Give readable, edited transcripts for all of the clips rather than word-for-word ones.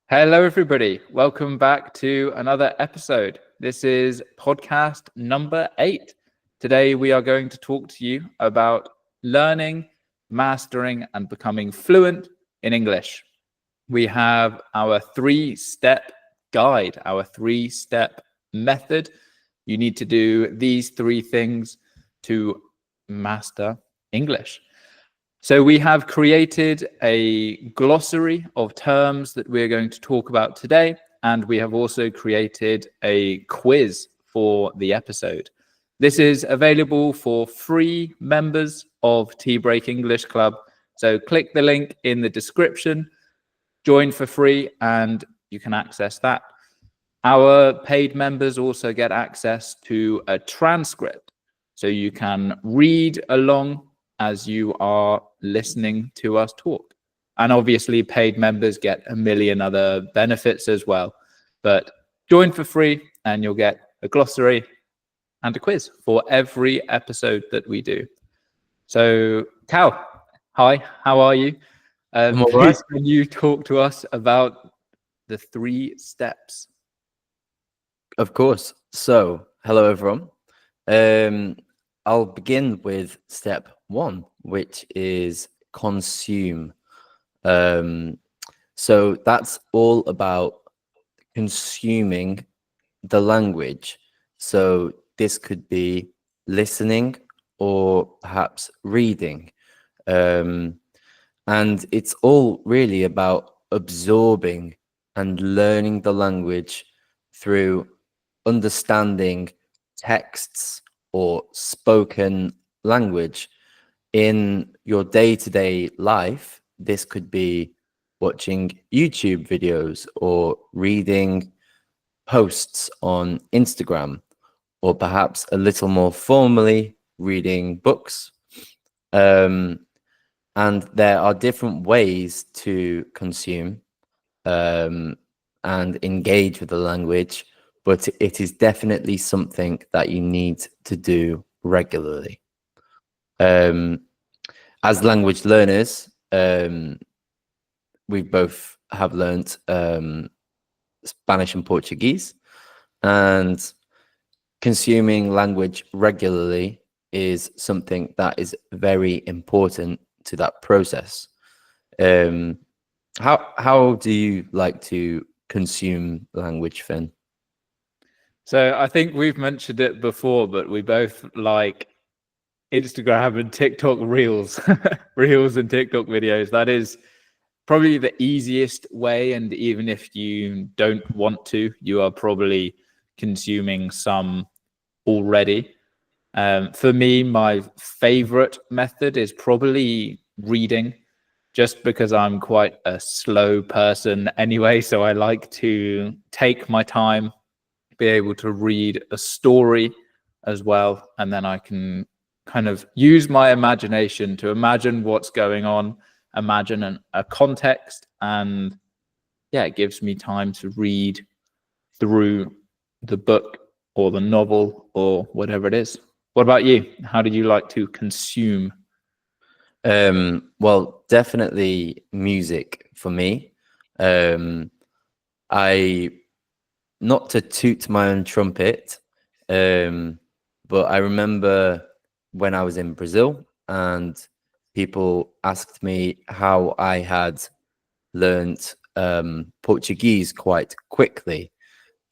Hello, everybody. Welcome back to another episode. This is podcast number 8. Today, we are going to talk to you about learning, mastering, and becoming fluent in English. We have our 3-step guide, our 3-step method. You need to do these 3 things to master English. So we have created a glossary of terms that we're going to talk about today, and we have also created a quiz for the episode. This is available for free members of Tea Break English Club. So click the link in the description, join for free, and you can access that. Our paid members also get access to a transcript, so you can read along as you are listening to us talk. And obviously, paid members get a million other benefits as well. But join for free and you'll get a glossary and a quiz for every episode that we do. So, Cal, hi, how are you? I'm all Please, right. can you talk to us about the 3 steps? Of course. So, hello everyone. I'll begin with step 1, which is consume. So that's all about consuming the language. So this could be listening or perhaps reading. And it's all really about absorbing and learning the language through understanding texts or spoken language in your day-to-day life. This could be watching YouTube videos or reading posts on Instagram, or perhaps a little more formally reading books. And there are different ways to consume and engage with the language, but it is definitely something that you need to do regularly. As language learners, we both have learnt Spanish and Portuguese, and consuming language regularly is something that is very important to that process. How do you like to consume language, Finn? So I think we've mentioned it before, but we both like Instagram and TikTok reels, reels and TikTok videos. That is probably the easiest way. And even if you don't want to, you are probably consuming some already. For me, my favorite method is probably reading, just because I'm quite a slow person anyway. So I like to take my time, be able to read a story as well. And then I can kind of use my imagination to imagine what's going on, imagine a context. And yeah, it gives me time to read through the book or the novel or whatever it is. What about you? How do you like to consume? Well, definitely music for me. I, not to toot my own trumpet, but I remember when I was in Brazil and people asked me how I had learnt Portuguese quite quickly,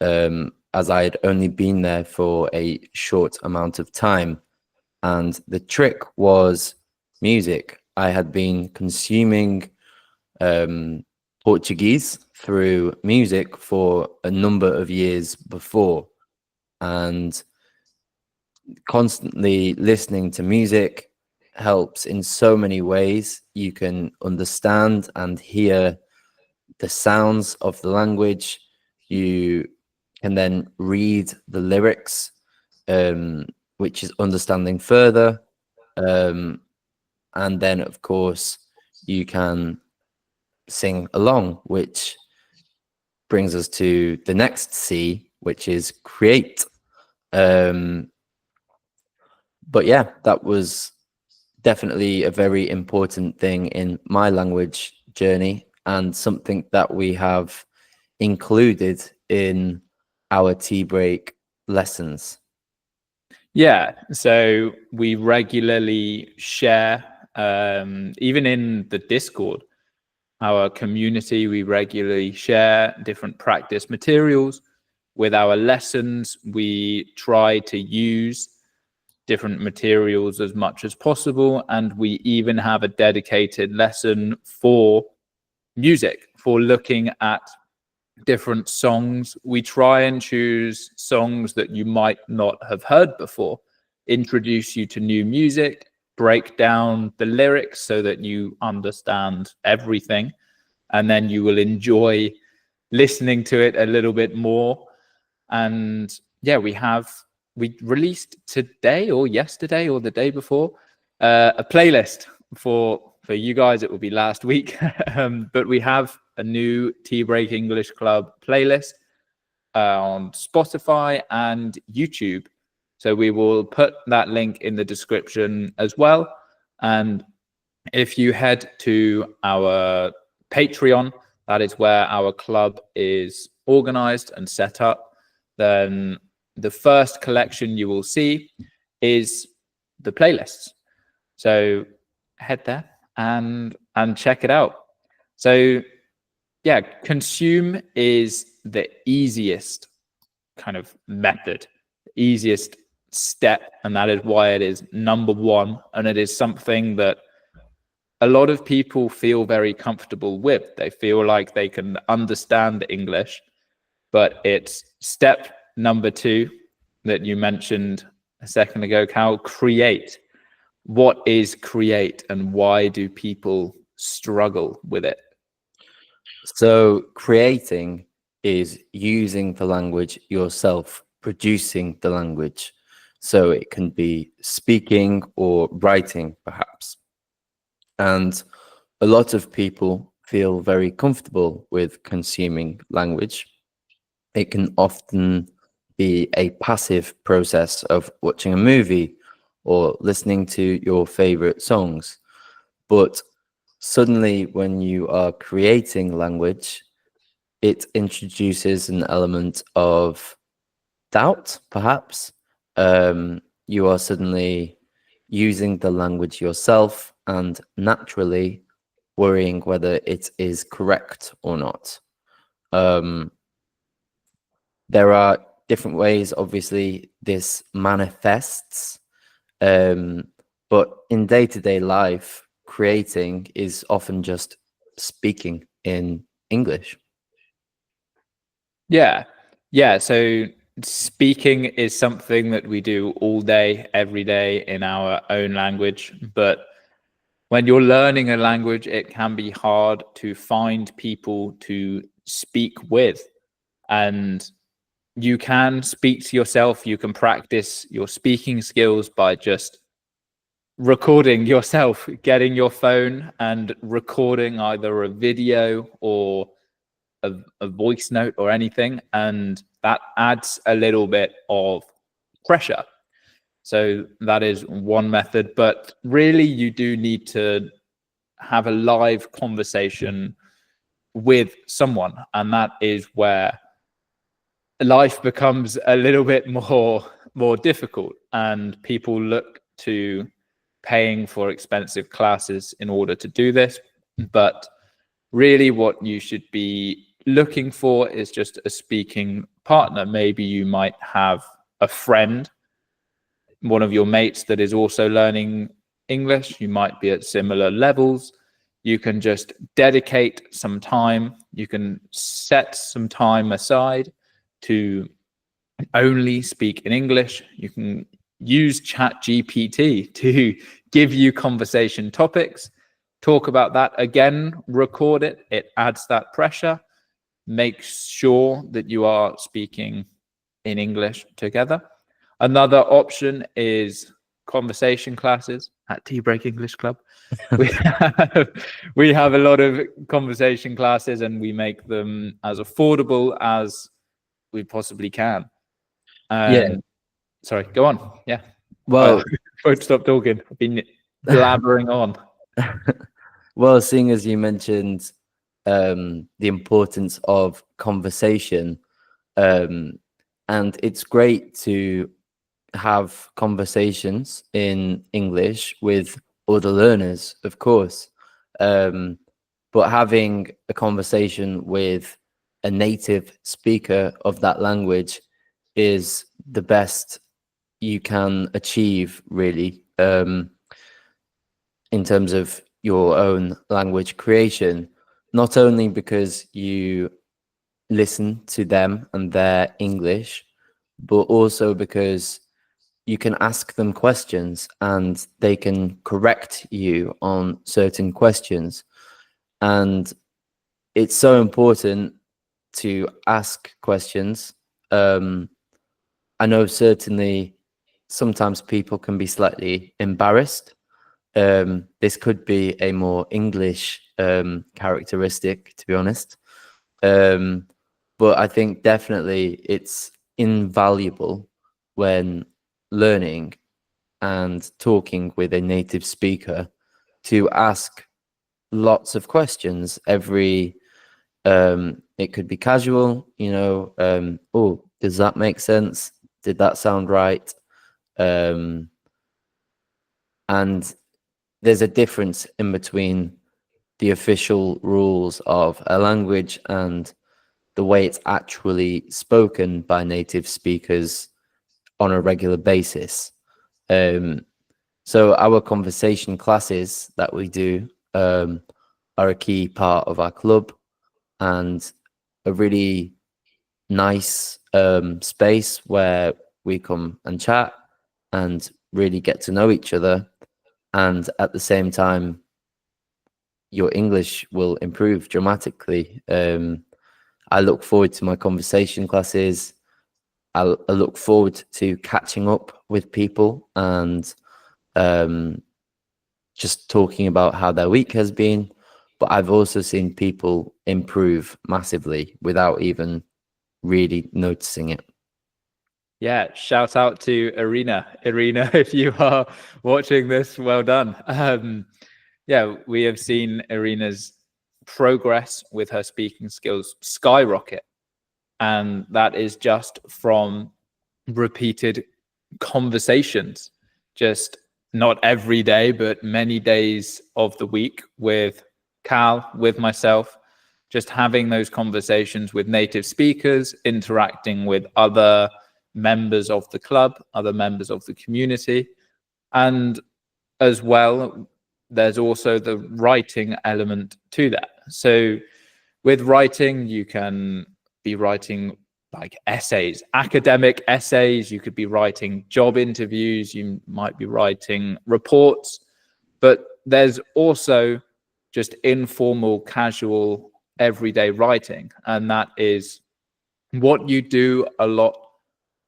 as I had only been there for a short amount of time. And the trick was music. I had been consuming Portuguese through music for a number of years before, and constantly listening to music helps in so many ways. You can understand and hear the sounds of the language. You can then read the lyrics, which is understanding further. And then, of course, you can sing along, which brings us to the next C, which is create. But yeah, that was definitely a very important thing in my language journey, and something that we have included in our tea break lessons? Yeah, so we regularly share, even in the Discord, our community, we regularly share different practice materials. With our lessons, we try to use different materials as much as possible, and we even have a dedicated lesson for music, for looking at different songs. We try and choose songs that you might not have heard before, introduce you to new music, break down the lyrics so that you understand everything, and then you will enjoy listening to it a little bit more. And yeah, we released today or yesterday or the day before a playlist for you guys. It will be last week, but we have a new Tea Break English Club playlist on Spotify and YouTube. So we will put that link in the description as well. And if you head to our Patreon, that is where our club is organized and set up, then the first collection you will see is the playlists. So head there and check it out. So yeah, consume is the easiest kind of method, easiest step, and that is why it is number one. And it is something that a lot of people feel very comfortable with. They feel like they can understand English, but it's step number two that you mentioned a second ago, Cal. Create. What is create, and why do people struggle with it? So creating is using the language yourself, producing the language. So it can be speaking or writing, perhaps. And a lot of people feel very comfortable with consuming language. It can often be a passive process of watching a movie or listening to your favorite songs. But suddenly, when you are creating language, it introduces an element of doubt, perhaps. You are suddenly using the language yourself and naturally worrying whether it is correct or not. There are different ways, obviously, this manifests, but in day-to-day life, creating is often just speaking in English. Yeah. So speaking is something that we do all day, every day in our own language. But when you're learning a language, it can be hard to find people to speak with. And you can speak to yourself. You can practice your speaking skills by just recording yourself, getting your phone and recording either a video or a voice note or anything, and that adds a little bit of pressure. So that is one method, but really you do need to have a live conversation with someone, and that is where life becomes a little bit more difficult, and people look to paying for expensive classes in order to do this. But really what you should be looking for is just a speaking partner. Maybe you might have a friend, one of your mates that is also learning English. You might be at similar levels. You can just dedicate some time. You can set some time aside to only speak in English. You can use ChatGPT to give you conversation topics. Talk about that again, record it. It adds that pressure. Make sure that you are speaking in English together. Another option is conversation classes at Tea Break English Club. We have a lot of conversation classes, and we make them as affordable as we possibly can. Yeah. Sorry, go on. Yeah. Well, won't stop talking. I've been blabbering on. well, seeing as you mentioned the importance of conversation, and it's great to have conversations in English with other learners, of course, but having a conversation with a native speaker of that language is the best you can achieve, really, in terms of your own language creation, not only because you listen to them and their English, but also because you can ask them questions and they can correct you on certain questions. And it's so important to ask questions. I know certainly sometimes people can be slightly embarrassed. This could be a more English characteristic, to be honest. But I think definitely it's invaluable when learning and talking with a native speaker to ask lots of questions. It could be casual, oh, does that make sense? Did that sound right? And there's a difference in between the official rules of a language and the way it's actually spoken by native speakers on a regular basis. So our conversation classes that we do are a key part of our club, and a really nice space where we come and chat and really get to know each other. And at the same time, your English will improve dramatically. I look forward to my conversation classes. I look forward to catching up with people and just talking about how their week has been. But I've also seen people improve massively without even really noticing it. Yeah, shout out to Irina. Irina, if you are watching this, well done. Yeah, we have seen Irina's progress with her speaking skills skyrocket. And that is just from repeated conversations, just not every day, but many days of the week with Cal, with myself, just having those conversations with native speakers, interacting with other members of the club, other members of the community. And as well, there's also the writing element to that. So with writing, you can be writing like essays, academic essays. You could be writing job interviews. You might be writing reports. But there's also just informal, casual, everyday writing. And that is what you do a lot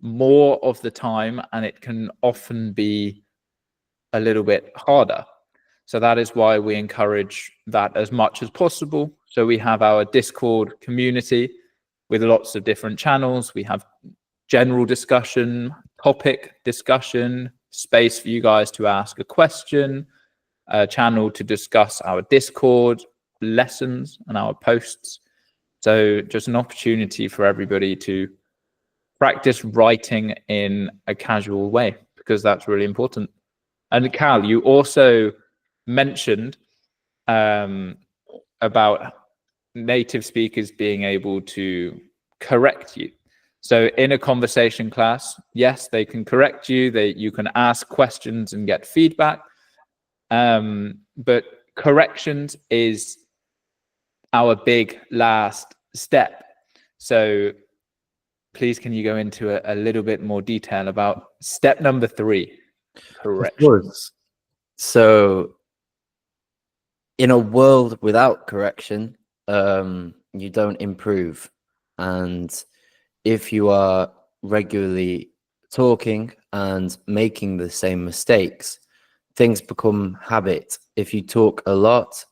more of the time. And it can often be a little bit harder. So that is why we encourage that as much as possible. So we have our Discord community with lots of different channels. We have general discussion, topic discussion, space for you guys to ask a question, a channel to discuss our Discord lessons and our posts. So just an opportunity for everybody to practice writing in a casual way, because that's really important. And Cal, you also mentioned about native speakers being able to correct you. So in a conversation class, yes, they can correct you. You can ask questions and get feedback. But corrections is our big last step. So please, can you go into a little bit more detail about step number 3? Correction. Of course. So in a world without correction, you don't improve. And if you are regularly talking and making the same mistakes, things become habit. If you talk a lot,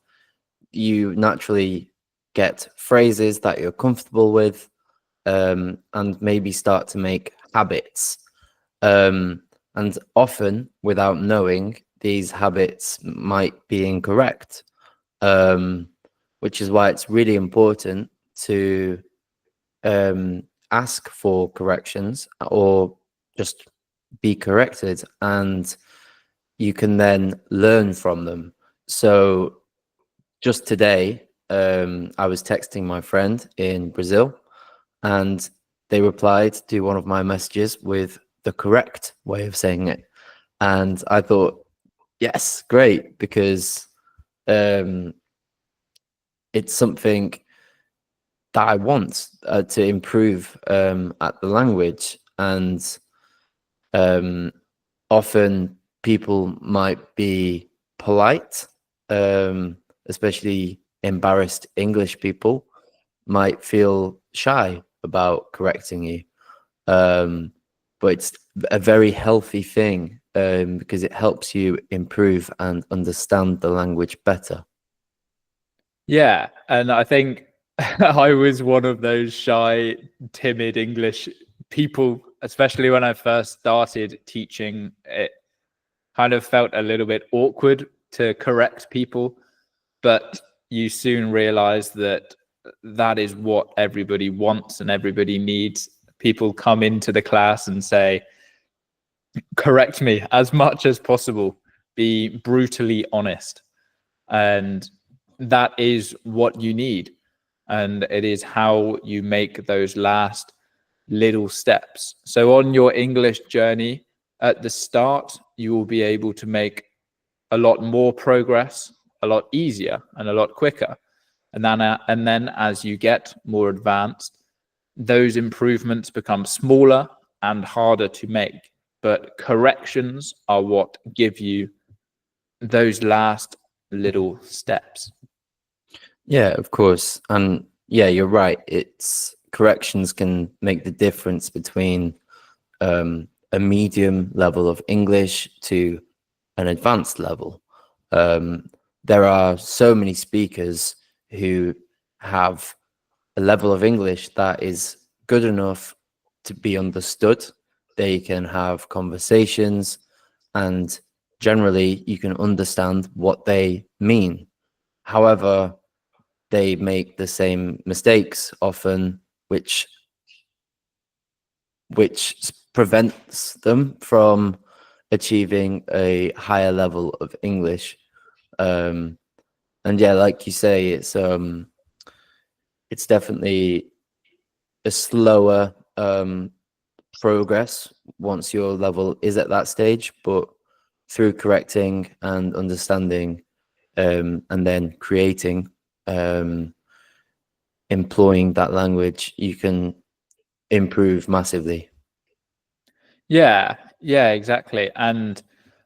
you naturally get phrases that you're comfortable with, and maybe start to make habits. And often, without knowing, these habits might be incorrect. which is why it's really important to ask for corrections or just be corrected, and you can then learn from them. So just today, I was texting my friend in Brazil, and they replied to one of my messages with the correct way of saying it. And I thought, yes, great, because it's something that I want to improve at the language. And often people might be polite, especially embarrassed English people might feel shy about correcting you. But it's a very healthy thing because it helps you improve and understand the language better. Yeah, and I think I was one of those shy, timid English people, especially when I first started teaching. It kind of felt a little bit awkward to correct people, but you soon realize that that is what everybody wants and everybody needs. People come into the class and say, correct me as much as possible, be brutally honest. And that is what you need. And it is how you make those last little steps. So on your English journey, at the start, you will be able to make a lot more progress, a lot easier and a lot quicker. And then as you get more advanced, those improvements become smaller and harder to make. But corrections are what give you those last little steps. Yeah, of course. And yeah, you're right. It's corrections can make the difference between a medium level of English to an advanced level. There are so many speakers who have a level of English that is good enough to be understood. They can have conversations, and generally you can understand what they mean. However, they make the same mistakes often, which prevents them from achieving a higher level of English. And yeah, like you say, it's definitely a slower progress once your level is at that stage, but through correcting and understanding and then creating, employing that language, you can improve massively. Yeah, exactly. And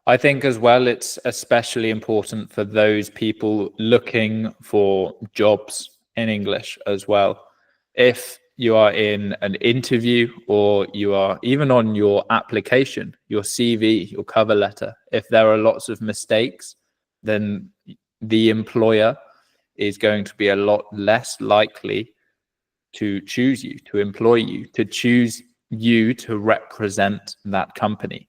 I think as well, it's especially important for those people looking for jobs in English as well. If you are in an interview or you are even on your application, your CV, your cover letter, if there are lots of mistakes, then the employer is going to be a lot less likely to choose you, to employ you, to choose you to represent that company.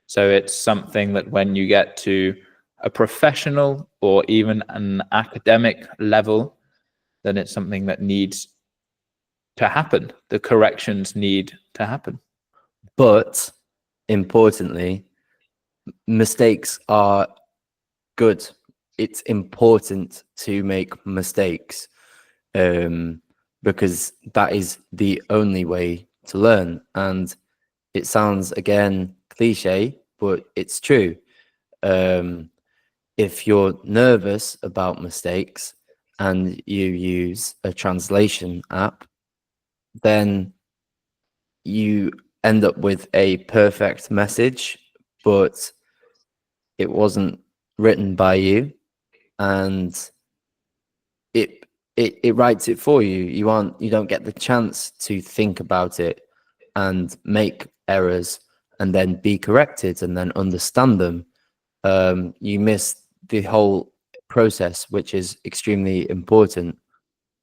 So it's something that when you get to a professional or even an academic level, then it's something that needs to happen. The corrections need to happen. But importantly, mistakes are good. It's important to make mistakes because that is the only way to learn. And it sounds, again, cliche, but it's true. If you're nervous about mistakes and you use a translation app, then you end up with a perfect message, but it wasn't written by you, and it writes it for you. You don't get the chance to think about it and make errors and then be corrected and then understand them. You miss the whole process, which is extremely important.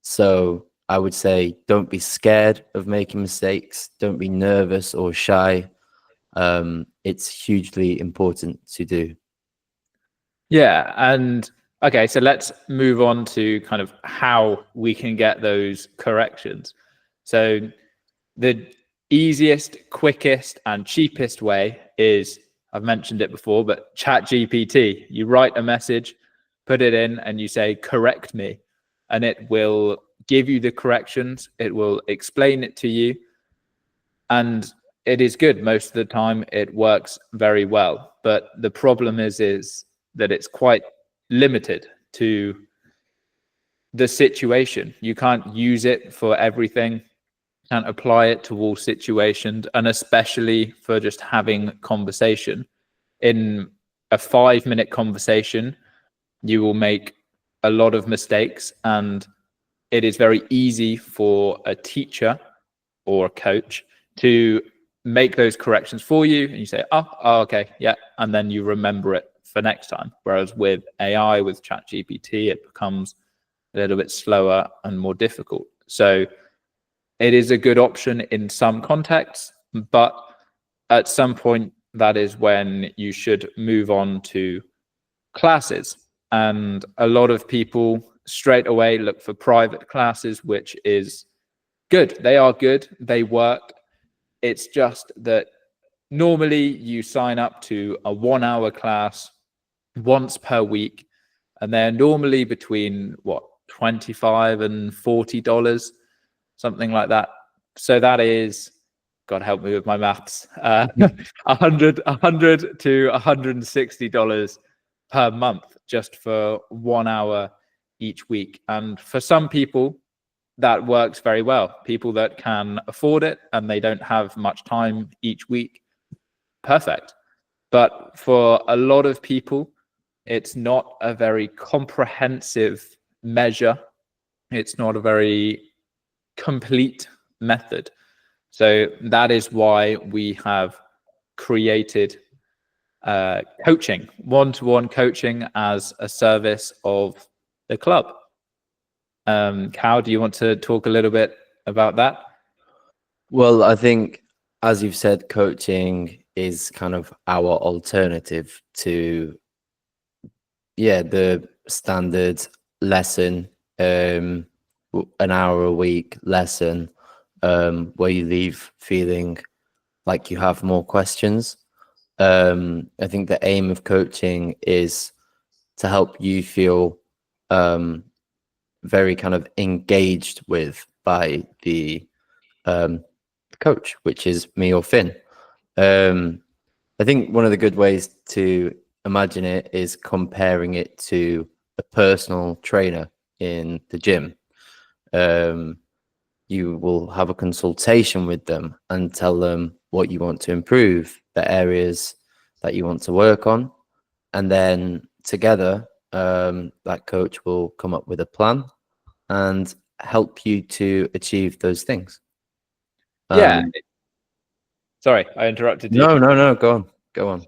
So I would say don't be scared of making mistakes. Don't be nervous or shy. It's hugely important to do. Yeah, and Okay, so let's move on to kind of how we can get those corrections. So the easiest, quickest, and cheapest way is, I've mentioned it before, but ChatGPT. You write a message, put it in, and you say, correct me. And it will give you the corrections. It will explain it to you. And it is good. Most of the time, it works very well. But the problem is that it's quite limited to the situation. You can't use it for everything, can't apply it to all situations, and especially for just having conversation. In a 5-minute conversation, you will make a lot of mistakes, and it is very easy for a teacher or a coach to make those corrections for you, and you say, oh okay, yeah, and then you remember it for next time. Whereas with AI, with ChatGPT, it becomes a little bit slower and more difficult. So it is a good option in some contexts, but at some point, that is when you should move on to classes. And a lot of people straight away look for private classes, which is good. They are good. They work. It's just that normally you sign up to a 1-hour class once per week, and they're normally between $25 and $40, something like that. So that is, God help me with my maths, $100 to $160 per month just for 1 hour each week. And for some people, that works very well. People that can afford it and they don't have much time each week, perfect. But for a lot of people, it's not a very comprehensive measure. It's not a very complete method. So that is why we have created coaching, one-to-one coaching as a service of the club. Cal, do you want to talk a little bit about that? Well, I think, as you've said, coaching is kind of our alternative to, the standard lesson, an hour a week lesson, where you leave feeling like you have more questions. I think the aim of coaching is to help you feel very kind of engaged with by the coach, which is me or Finn. I think one of the good ways to imagine it is comparing it to a personal trainer in the gym. You will have a consultation with them and tell them what you want to improve, the areas that you want to work on. And then together, that coach will come up with a plan and help you to achieve those things. Sorry, I interrupted you. No, go on.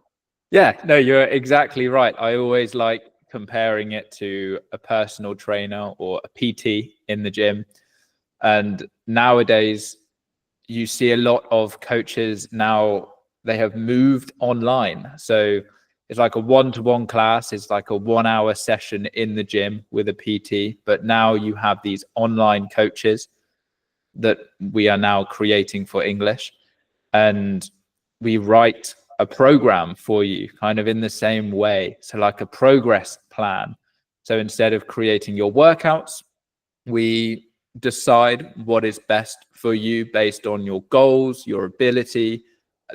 Yeah, no, you're exactly right. I always like comparing it to a personal trainer or a PT in the gym. And nowadays, you see a lot of coaches now, they have moved online. So it's like a one-to-one class. It's like a 1 hour session in the gym with a PT. But now you have these online coaches that we are now creating for English. And we write a program for you kind of in the same way. So like a progress plan. So instead of creating your workouts, we decide what is best for you based on your goals, your ability,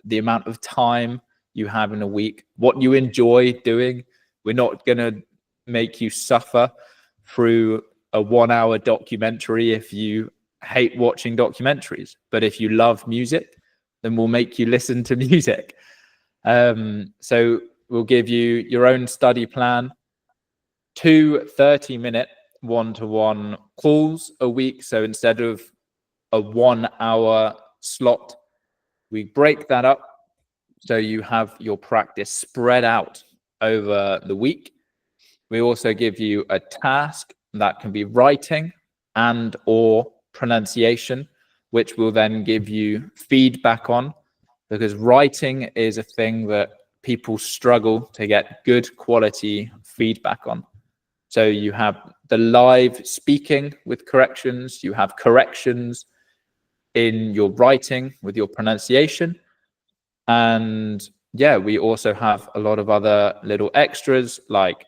the amount of time you have in a week, what you enjoy doing. We're not going to make you suffer through a 1 hour documentary if you hate watching documentaries. But if you love music, then we'll make you listen to music. So we'll give you your own study plan, 2 30-minute one-to-one calls a week. So instead of a 1 hour slot, we break that up so you have your practice spread out over the week. We also give you a task that can be writing and or pronunciation, which will then give you feedback on, because writing is a thing that people struggle to get good quality feedback on. So you have the live speaking with corrections, you have corrections in your writing with your pronunciation. And yeah, we also have a lot of other little extras, like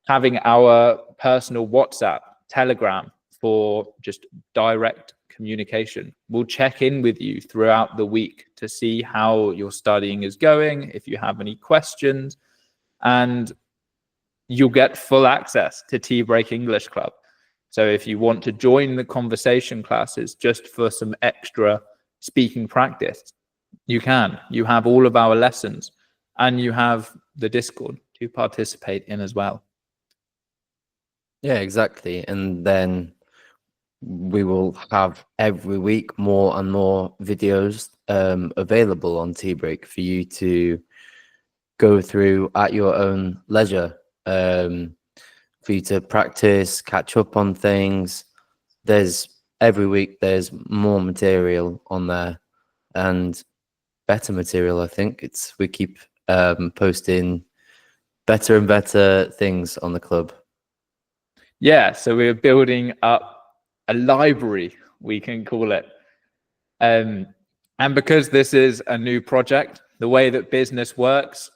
having our personal WhatsApp, Telegram for just direct communication. We'll check in with you throughout the week to see how your studying is going, if you have any questions, and you'll get full access to Tea Break English Club. So if you want to join the conversation classes just for some extra speaking practice, you can. You have all of our lessons, and you have the Discord to participate in as well. Yeah, exactly. And then we will have every week more and more videos available on Tea Break for you to go through at your own leisure, for you to practice, catch up on things. Every week there's more material on there, and better material. I think we keep posting better and better things on the club. Yeah, so we're building up a library, we can call it. And because this is a new project, the way that business works,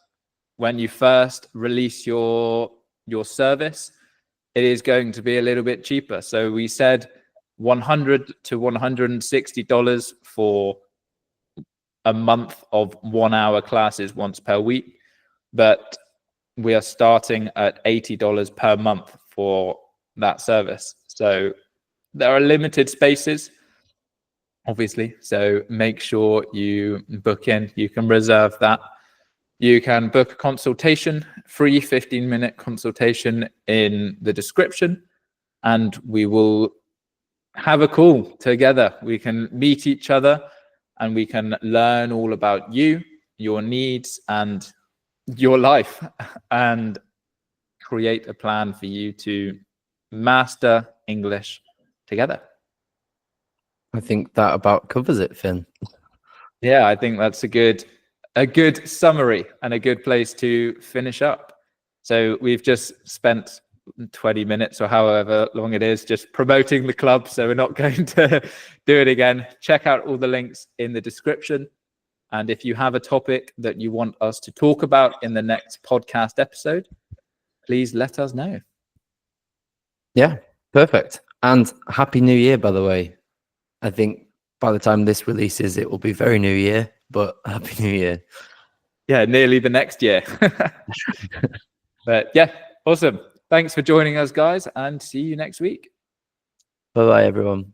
when you first release your service, it is going to be a little bit cheaper. So we said $100 to $160 for a month of 1 hour classes once per week, but we are starting at $80 per month for that service. So there are limited spaces, obviously, so make sure you book in. You can reserve that. You can book a consultation, free 15-minute consultation in the description, and we will have a call together. We can meet each other and we can learn all about you, your needs, and your life, and create a plan for you to master English together. I think that about covers it, Finn. Yeah, I think that's a good summary and a good place to finish up. So we've just spent 20 minutes or however long it is just promoting the club, so we're not going to do it again. Check out all the links in the description, and if you have a topic that you want us to talk about in the next podcast episode, please let us know. Yeah, perfect. And Happy New Year, by the way. I think by the time this releases, it will be very New Year, but Happy New Year. Yeah, nearly the next year. But yeah, awesome. Thanks for joining us, guys, and see you next week. Bye-bye, everyone.